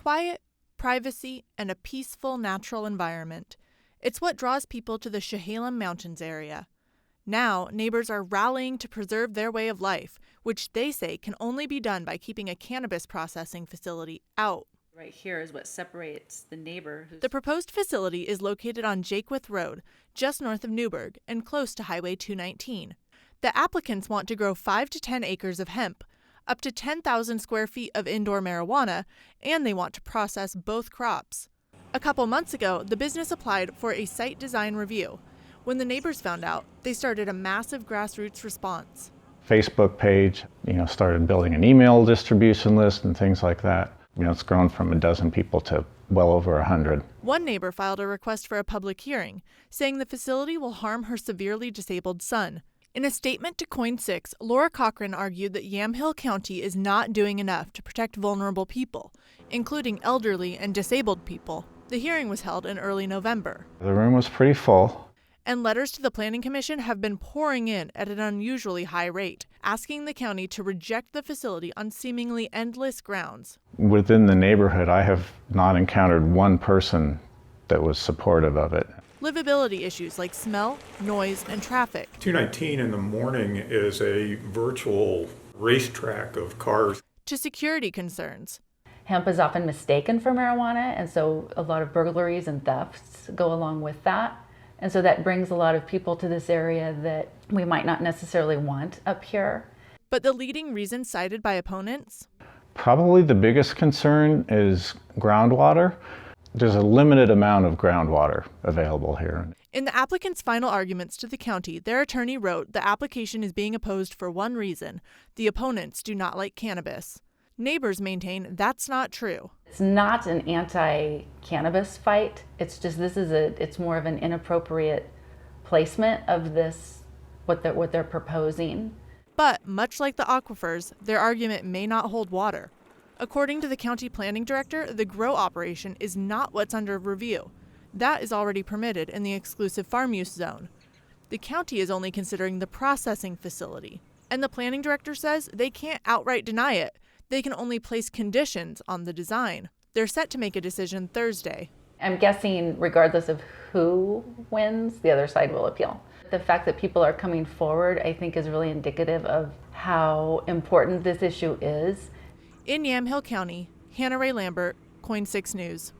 quiet, privacy, and a peaceful natural environment. It's what draws people to the Chehalem Mountains area. Now, neighbors are rallying to preserve their way of life, which they say can only be done by keeping a cannabis processing facility out. Right here is what separates the neighbor. The proposed facility is located on Jakewith Road, just north of Newberg and close to Highway 219. The applicants want to grow 5 to 10 acres of hemp, up to 10,000 square feet of indoor marijuana, and they want to process both crops. A couple months ago, the business applied for a site design review. When the neighbors found out, they started a massive grassroots response. Facebook page, started building an email distribution list and things like that. It's grown from a dozen people to well over 100. One neighbor filed a request for a public hearing, saying the facility will harm her severely disabled son. In a statement to Coin 6, Laura Cochran argued that Yamhill County is not doing enough to protect vulnerable people, including elderly and disabled people. The hearing was held in early November. The room was pretty full. And letters to the Planning Commission have been pouring in at an unusually high rate, asking the county to reject the facility on seemingly endless grounds. Within the neighborhood, I have not encountered one person that was supportive of it. Livability issues like smell, noise, and traffic. 219 in the morning is a virtual racetrack of cars. To security concerns. Hemp is often mistaken for marijuana, and so a lot of burglaries and thefts go along with that. And so that brings a lot of people to this area that we might not necessarily want up here. But the leading reason cited by opponents? Probably the biggest concern is groundwater. There's a limited amount of groundwater available here. In the applicant's final arguments to the county, their attorney wrote the application is being opposed for one reason: the opponents do not like cannabis. Neighbors maintain that's not true. It's not an anti-cannabis fight. It's just it's more of an inappropriate placement of this, what they're proposing. But much like the aquifers, their argument may not hold water. According to the county planning director, the grow operation is not what's under review. That is already permitted in the exclusive farm use zone. The county is only considering the processing facility. And the planning director says they can't outright deny it. They can only place conditions on the design. They're set to make a decision Thursday. I'm guessing regardless of who wins, the other side will appeal. The fact that people are coming forward, I think, is really indicative of how important this issue is. In Yamhill County, Hannah Ray Lambert, Coin 6 News.